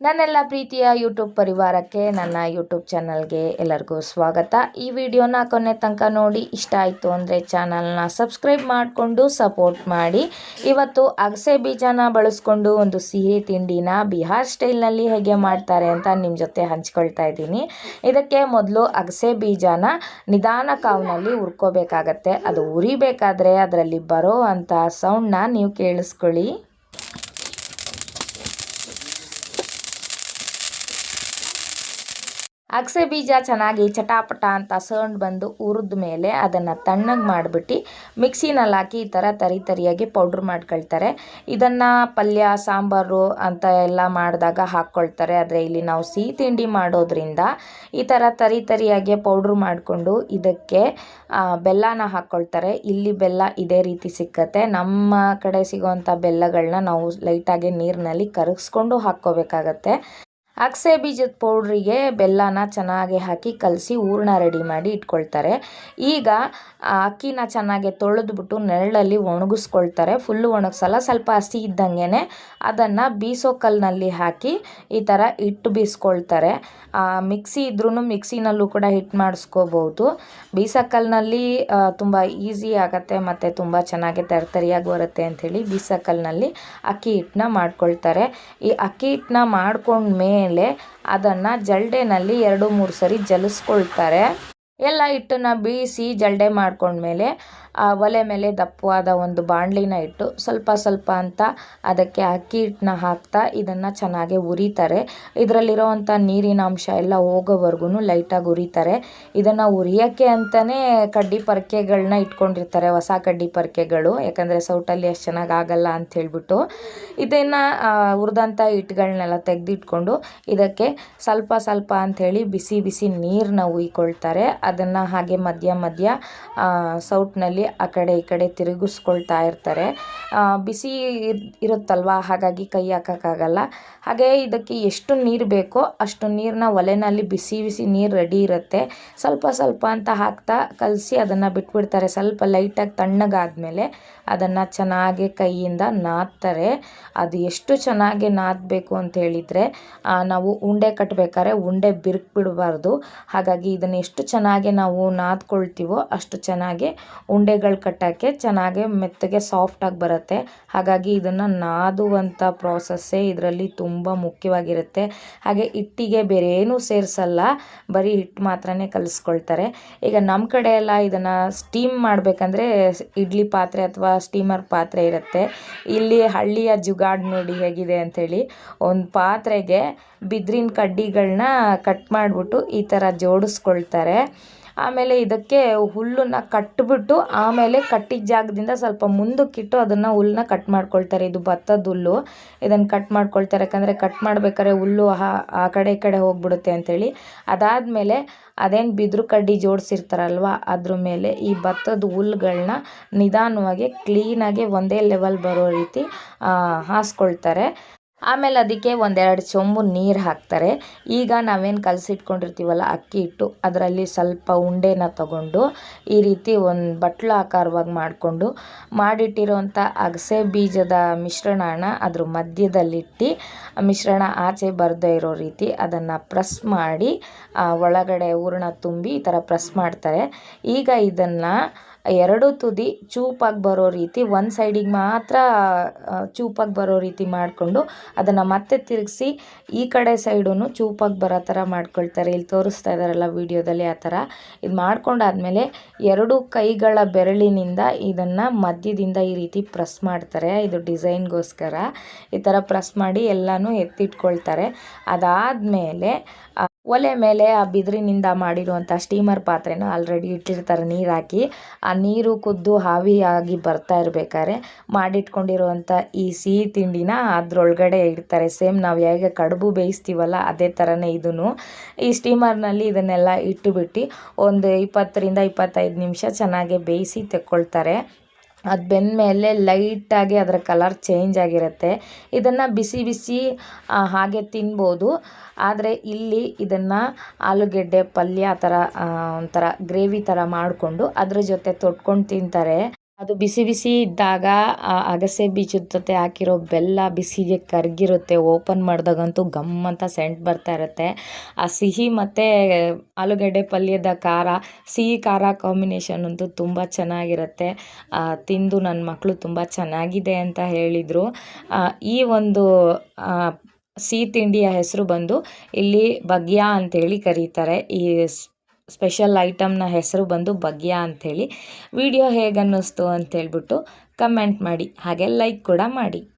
ನನ್ನೆಲ್ಲ ಪ್ರೀತಿಯ ಯೂಟ್ಯೂಬ್ ಪರಿವಾರಕ್ಕೆ ನನ್ನ ಯೂಟ್ಯೂಬ್ ಚಾನಲ್ಗೆ ಎಲ್ಲರಿಗೂ ಸ್ವಾಗತ. ಈ ವಿಡಿಯೋನ ಕೊನೆ ತನಕ ನೋಡಿ ಇಷ್ಟ ಆಯಿತು ಅಂದರೆ ಚಾನಲ್ನ ಸಬ್ಸ್ಕ್ರೈಬ್ ಮಾಡಿಕೊಂಡು ಸಪೋರ್ಟ್ ಮಾಡಿ. ಇವತ್ತು ಅಗಸೆ ಬೀಜನ ಬಳಸ್ಕೊಂಡು ಒಂದು ಸಿಹಿ ತಿಂಡಿನ ಬಿಹಾರ್ ಸ್ಟೈಲ್ನಲ್ಲಿ ಹೇಗೆ ಮಾಡ್ತಾರೆ ಅಂತ ನಿಮ್ಮ ಜೊತೆ ಹಂಚ್ಕೊಳ್ತಾ ಇದ್ದೀನಿ. ಇದಕ್ಕೆ ಮೊದಲು ಅಗಸೆ ಬೀಜನ ನಿಧಾನ ಕಾವ್ನಲ್ಲಿ ಹುರ್ಕೋಬೇಕಾಗತ್ತೆ. ಅದು ಉರಿಬೇಕಾದ್ರೆ ಅದರಲ್ಲಿ ಬರೋ ಅಂಥ ಸೌಂಡನ್ನ ನೀವು ಕೇಳಿಸ್ಕೊಳ್ಳಿ. ಅಗಸೆ ಬೀಜ ಚೆನ್ನಾಗಿ ಚಟಾಪಟ ಅಂತ ಸೌಂಡ್ ಬಂದು ಹುರಿದ ಮೇಲೆ ಅದನ್ನು ತಣ್ಣಗೆ ಮಾಡಿಬಿಟ್ಟು ಮಿಕ್ಸಿನಲ್ಲಿ ಹಾಕಿ ಈ ಥರ ತರಿಯಾಗಿ ಪೌಡ್ರ್ ಮಾಡ್ಕೊಳ್ತಾರೆ. ಇದನ್ನು ಪಲ್ಯ ಸಾಂಬಾರು ಅಂತ ಎಲ್ಲ ಮಾಡಿದಾಗ ಹಾಕ್ಕೊಳ್ತಾರೆ. ಆದರೆ ಇಲ್ಲಿ ನಾವು ಸಿಹಿ ತಿಂಡಿ ಮಾಡೋದ್ರಿಂದ ಈ ಥರ ತರಿಯಾಗಿ ಪೌಡ್ರ್ ಮಾಡಿಕೊಂಡು ಇದಕ್ಕೆ ಬೆಲ್ಲನ ಹಾಕ್ಕೊಳ್ತಾರೆ. ಇಲ್ಲಿ ಬೆಲ್ಲ ಇದೇ ರೀತಿ ಸಿಕ್ಕತ್ತೆ. ನಮ್ಮ ಕಡೆ ಸಿಗೋವಂಥ ಬೆಲ್ಲಗಳನ್ನ ನಾವು ಲೈಟಾಗಿ ನೀರಿನಲ್ಲಿ ಕರಗಿಸ್ಕೊಂಡು ಹಾಕ್ಕೋಬೇಕಾಗತ್ತೆ. ಅಗಸೆ ಬೀಜದ ಪೌಡ್ರಿಗೆ ಬೆಲ್ಲನ ಚೆನ್ನಾಗಿ ಹಾಕಿ ಕಲಸಿ ಹೂರಣ ರೆಡಿ ಮಾಡಿ ಇಟ್ಕೊಳ್ತಾರೆ. ಈಗ ಅಕ್ಕಿನ ಚೆನ್ನಾಗಿ ತೊಳೆದ್ಬಿಟ್ಟು ನೆರಳಲ್ಲಿ ಒಣಗಿಸ್ಕೊಳ್ತಾರೆ. ಫುಲ್ಲು ಒಣಗಿಸಲ್ಲ, ಸ್ವಲ್ಪ ಹಸಿ ಇದ್ದಂಗೆ ಅದನ್ನು ಬೀಸೋ ಕಲ್ಲಿನಲ್ಲಿ ಹಾಕಿ ಈ ಥರ ಹಿಟ್ಟು ಬೀಸ್ಕೊಳ್ತಾರೆ. ಮಿಕ್ಸಿ ಇದ್ರೂ ಮಿಕ್ಸಿನಲ್ಲೂ ಕೂಡ ಹಿಟ್ಟು ಮಾಡಿಸ್ಕೋಬೋದು. ಬೀಸೋ ಕಲ್ಲಿನಲ್ಲಿ ತುಂಬ ಈಸಿ ಆಗುತ್ತೆ ಮತ್ತು ತುಂಬ ಚೆನ್ನಾಗಿ ತರಿಯಾಗಿ ಬರುತ್ತೆ ಅಂಥೇಳಿ ಬೀಸೋ ಕಲ್ಲಿನಲ್ಲಿ ಅಕ್ಕಿ ಹಿಟ್ಟನ್ನ ಮಾಡ್ಕೊಳ್ತಾರೆ. ಈ ಅಕ್ಕಿ ಹಿಟ್ಟನ್ನ ಮಾಡ್ಕೊಂಡ್ಮೇಲೆ ಅದನ್ನು ಜಲ್ಡೆನಲ್ಲಿ 2-3 ಸರಿ ಜಲಿಸ್ಕೊಳ್ತಾರೆ. ಎಲ್ಲ ಹಿಟ್ಟನ್ನು ಬೀಸಿ ಜಲ್ಡೆ ಮಾಡ್ಕೊಂಡ್ಮೇಲೆ ಒಲೆ ಮೇಲೆ ದಪ್ಪವಾದ ಒಂದು ಬಾಣಲಿನ ಇಟ್ಟು ಸ್ವಲ್ಪ ಅಂತ ಅದಕ್ಕೆ ಅಕ್ಕಿ ಹಿಟ್ಟನ್ನ ಹಾಕ್ತಾ ಇದನ್ನು ಚೆನ್ನಾಗಿ ಉರಿತಾರೆ. ಇದರಲ್ಲಿರೋವಂಥ ನೀರಿನ ಅಂಶ ಎಲ್ಲ ಹೋಗೋವರೆಗೂ ಲೈಟಾಗಿ ಉರಿತಾರೆ. ಇದನ್ನು ಉರಿಯೋಕ್ಕೆ ಅಂತಲೇ ಕಡ್ಡಿ ಪರಕೆಗಳನ್ನ ಇಟ್ಕೊಂಡಿರ್ತಾರೆ, ಹೊಸ ಕಡ್ಡಿ ಪರಕೆಗಳು, ಯಾಕಂದರೆ ಸೌಟಲ್ಲಿ ಅಷ್ಟು ಚೆನ್ನಾಗಿ ಆಗಲ್ಲ ಅಂತ ಹೇಳ್ಬಿಟ್ಟು. ಇದನ್ನು ಹುರಿದಂಥ ಹಿಟ್ಟುಗಳನ್ನೆಲ್ಲ ತೆಗೆದಿಟ್ಕೊಂಡು ಇದಕ್ಕೆ ಸ್ವಲ್ಪ ಅಂಥೇಳಿ ಬಿಸಿ ನೀರನ್ನ ಉಯ್ಕೊಳ್ತಾರೆ. ಅದನ್ನು ಹಾಗೆ ಮಧ್ಯ ಸೌಟ್ನಲ್ಲಿ ಆ ಕಡೆ ಈ ಕಡೆ ತಿರುಗಿಸ್ಕೊಳ್ತಾ ಇರ್ತಾರೆ. ಬಿಸಿ ಇರುತ್ತಲ್ವ, ಹಾಗಾಗಿ ಕೈ ಹಾಕೋಕ್ಕಾಗಲ್ಲ. ಹಾಗೆ ಇದಕ್ಕೆ ಎಷ್ಟು ನೀರು ಬೇಕೋ ಅಷ್ಟು ನೀರನ್ನ ಒಲೆಯಲ್ಲಿ ಬಿಸಿ ನೀರು ರೆಡಿ ಇರುತ್ತೆ. ಸ್ವಲ್ಪ ಅಂತ ಹಾಕ್ತಾ ಕಲಸಿ ಅದನ್ನು ಬಿಟ್ಬಿಡ್ತಾರೆ. ಸ್ವಲ್ಪ ಲೈಟಾಗಿ ತಣ್ಣಗಾದ್ಮೇಲೆ ಅದನ್ನು ಚೆನ್ನಾಗಿ ಕೈಯಿಂದ ನಾದ್ತಾರೆ. ಅದು ಎಷ್ಟು ಚೆನ್ನಾಗಿ ನಾದಬೇಕು ಅಂತ ಹೇಳಿದರೆ ನಾವು ಉಂಡೆ ಕಟ್ಟಬೇಕಾದ್ರೆ ಉಂಡೆ ಬಿರುಕ್ಬಿಡಬಾರ್ದು. ಹಾಗಾಗಿ ಇದನ್ನು ಎಷ್ಟು ಚೆನ್ನಾಗಿ ನಾವು ನಾದ್ಕೊಳ್ತೀವೋ ಅಷ್ಟು ಚೆನ್ನಾಗಿ ಉಂಡೆಗಳು ಕಟ್ಟೋಕ್ಕೆ ಚೆನ್ನಾಗಿ ಮೆತ್ತಗೆ ಸಾಫ್ಟಾಗಿ ಬರುತ್ತೆ. ಹಾಗಾಗಿ ಇದನ್ನು ನಾದುವಂಥ ಪ್ರಾಸೆಸ್ಸೇ ಇದರಲ್ಲಿ ತುಂಬ ಮುಖ್ಯವಾಗಿರುತ್ತೆ. ಹಾಗೆ ಹಿಟ್ಟಿಗೆ ಬೇರೆ ಏನೂ ಸೇರಿಸಲ್ಲ, ಬರೀ ಹಿಟ್ಟು ಮಾತ್ರನೇ ಕಲಿಸ್ಕೊಳ್ತಾರೆ. ಈಗ ನಮ್ಮ ಕಡೆ ಎಲ್ಲ ಇದನ್ನು ಸ್ಟೀಮ್ ಮಾಡಬೇಕಂದ್ರೆ ಇಡ್ಲಿ ಪಾತ್ರೆ ಅಥವಾ ಸ್ಟೀಮರ್ ಪಾತ್ರೆ ಇರುತ್ತೆ. ಇಲ್ಲಿ ಹಳ್ಳಿಯ ಜುಗಾಡ್ ನೋಡಿ ಹೇಗಿದೆ ಅಂಥೇಳಿ, ಒಂದು ಪಾತ್ರೆಗೆ ಬಿದಿರಿನ ಕಡ್ಡಿಗಳನ್ನ ಕಟ್ ಮಾಡಿಬಿಟ್ಟು ಈ ಥರ ಜೋಡಿಸ್ಕೊಳ್ತಾರೆ. ಆಮೇಲೆ ಇದಕ್ಕೆ ಹುಲ್ಲನ್ನು ಕಟ್ಟಿಬಿಟ್ಟು ಆಮೇಲೆ ಕಟ್ಟಿದ ಜಾಗದಿಂದ ಸ್ವಲ್ಪ ಮುಂದಕ್ಕಿಟ್ಟು ಅದನ್ನು ಹುಲ್ಲನ್ನ ಕಟ್ ಮಾಡ್ಕೊಳ್ತಾರೆ. ಇದು ಭತ್ತದ ಹುಲ್ಲು, ಇದನ್ನು ಕಟ್ ಮಾಡ್ಕೊಳ್ತಾರೆ. ಯಾಕಂದರೆ ಕಟ್ ಮಾಡ್ಬೇಕಾದ್ರೆ ಹುಲ್ಲು ಆ ಕಡೆ ಈ ಕಡೆ ಹೋಗ್ಬಿಡುತ್ತೆ ಅಂಥೇಳಿ. ಅದಾದಮೇಲೆ ಅದೇನು ಬಿದಿರು ಕಡ್ಡಿ ಜೋಡಿಸಿರ್ತಾರಲ್ವ ಅದ್ರ ಮೇಲೆ ಈ ಭತ್ತದ ಹುಲ್ಲುಗಳನ್ನ ನಿಧಾನವಾಗಿ ಕ್ಲೀನಾಗಿ ಒಂದೇ ಲೆವೆಲ್ ಬರೋ ರೀತಿ ಹಾಸ್ಕೊಳ್ತಾರೆ. ಆಮೇಲೆ ಅದಕ್ಕೆ 1-2 ಚೊಂಬು ನೀರು ಹಾಕ್ತಾರೆ. ಈಗ ನಾವೇನು ಕಲಸಿಟ್ಕೊಂಡಿರ್ತೀವಲ್ಲ ಅಕ್ಕಿ ಹಿಟ್ಟು, ಅದರಲ್ಲಿ ಸ್ವಲ್ಪ ಉಂಡೆನ ತಗೊಂಡು ಈ ರೀತಿ ಒಂದು ಬಟ್ಲು ಆಕಾರವಾಗಿ ಮಾಡಿಕೊಂಡು ಮಾಡಿಟ್ಟಿರೋವಂಥ ಅಗಸೆ ಬೀಜದ ಮಿಶ್ರಣನ ಅದ್ರ ಮಧ್ಯದಲ್ಲಿಟ್ಟು ಮಿಶ್ರಣ ಆಚೆ ಬರದೇ ಇರೋ ರೀತಿ ಅದನ್ನು ಪ್ರೆಸ್ ಮಾಡಿ ಒಳಗಡೆ ಹೂರಣ ತುಂಬಿ ಈ ಥರ ಪ್ರೆಸ್ ಮಾಡ್ತಾರೆ. ಈಗ ಇದನ್ನು 2 ತುದಿ ಚೂಪಾಗಿ ಬರೋ ರೀತಿ, ಒಂದು ಸೈಡಿಗೆ ಮಾತ್ರ ಚೂಪಾಗಿ ಬರೋ ರೀತಿ ಮಾಡಿಕೊಂಡು ಅದನ್ನು ಮತ್ತೆ ತಿರುಗಿಸಿ ಈ ಕಡೆ ಸೈಡೂ ಚೂಪಾಗಿ ಬರೋ ಥರ ಮಾಡ್ಕೊಳ್ತಾರೆ. ಇಲ್ಲಿ ತೋರಿಸ್ತಾ ಇದ್ದಾರಲ್ಲ ವಿಡಿಯೋದಲ್ಲಿ ಆ ಥರ. ಇದು ಮಾಡ್ಕೊಂಡಾದ್ಮೇಲೆ 2 ಕೈಗಳ ಬೆರಳಿನಿಂದ ಇದನ್ನು ಮಧ್ಯದಿಂದ ಈ ರೀತಿ ಪ್ರೆಸ್ ಮಾಡ್ತಾರೆ. ಇದು ಡಿಸೈನ್ಗೋಸ್ಕರ ಈ ಥರ ಪ್ರೆಸ್ ಮಾಡಿ ಎಲ್ಲನೂ ಎತ್ತಿಟ್ಕೊಳ್ತಾರೆ. ಅದಾದಮೇಲೆ ಒಲೆ ಮೇಲೆ ಆ ಬಿದಿರಿನಿಂದ ಮಾಡಿರುವಂಥ ಸ್ಟೀಮರ್ ಪಾತ್ರೆನ ಆಲ್ರೆಡಿ ಇಟ್ಟಿರ್ತಾರೆ ನೀರು ಹಾಕಿ. ಆ ನೀರು ಕುದ್ದು ಆವಿಯಾಗಿ ಬರ್ತಾ ಇರಬೇಕಾದ್ರೆ ಮಾಡಿಟ್ಕೊಂಡಿರುವಂಥ ಈ ಸಿಹಿ ತಿಂಡಿನ ಅದರೊಳಗಡೆ ಇಡ್ತಾರೆ. ಸೇಮ್ ನಾವು ಹೇಗೆ ಕಡುಬು ಬೇಯಿಸ್ತೀವಲ್ಲ ಅದೇ ಥರನೇ ಇದೂ. ಈ ಸ್ಟೀಮರ್ನಲ್ಲಿ ಇದನ್ನೆಲ್ಲ ಇಟ್ಟುಬಿಟ್ಟು ಒಂದು 20-25 ನಿಮಿಷ ಚೆನ್ನಾಗಿ ಬೇಯಿಸಿ ತೆಕ್ಕೊಳ್ತಾರೆ. ಅದು ಬೆಂದಮೇಲೆ ಲೈಟಾಗಿ ಅದರ ಕಲರ್ ಚೇಂಜ್ ಆಗಿರುತ್ತೆ. ಇದನ್ನು ಬಿಸಿ ಹಾಗೆ ತಿನ್ಬೋದು. ಆದರೆ ಇಲ್ಲಿ ಇದನ್ನು ಆಲೂಗೆಡ್ಡೆ ಪಲ್ಯ ಥರ ಒಂಥರ ಗ್ರೇವಿ ಥರ ಮಾಡಿಕೊಂಡು ಅದ್ರ ಜೊತೆ ತೊಟ್ಕೊಂಡು ತಿಂತಾರೆ. ಅದು ಬಿಸಿ ಬಿಸಿ ಇದ್ದಾಗ ಅಗಸೆ ಬೀಜದ ಜೊತೆ ಹಾಕಿರೋ ಬೆಲ್ಲ ಬಿಸಿಗೆ ಕರಗಿರುತ್ತೆ. ಓಪನ್ ಮಾಡಿದಾಗಂತೂ ಘಮ್ ಅಂತ ಸೆಂಟ್ ಬರ್ತಾ ಇರುತ್ತೆ. ಆ ಸಿಹಿ ಮತ್ತು ಆಲೂಗಡ್ಡೆ ಪಲ್ಯದ ಖಾರ, ಸಿಹಿ ಖಾರ ಕಾಂಬಿನೇಷನ್ ಅಂತೂ ತುಂಬ ಚೆನ್ನಾಗಿರುತ್ತೆ. ತಿಂದು ನನ್ನ ಮಕ್ಕಳು ತುಂಬ ಚೆನ್ನಾಗಿದೆ ಅಂತ ಹೇಳಿದರು. ಈ ಒಂದು ಸಿಹಿ ತಿಂಡಿಯ ಹೆಸರು ಬಂದು ಇಲ್ಲಿ ಬಗ್ಯ ಅಂತೇಳಿ ಕರೀತಾರೆ. ಈ ಸ್ಪೆಷಲ್ ಐಟಮ್ನ ಹೆಸರು ಬಂದು ಬಗ್ಯ ಅಂಥೇಳಿ. ವಿಡಿಯೋ ಹೇಗೆ ಅನ್ನಿಸ್ತು ಅಂತೇಳ್ಬಿಟ್ಟು ಕಮೆಂಟ್ ಮಾಡಿ, ಹಾಗೆ ಲೈಕ್ ಕೂಡ ಮಾಡಿ.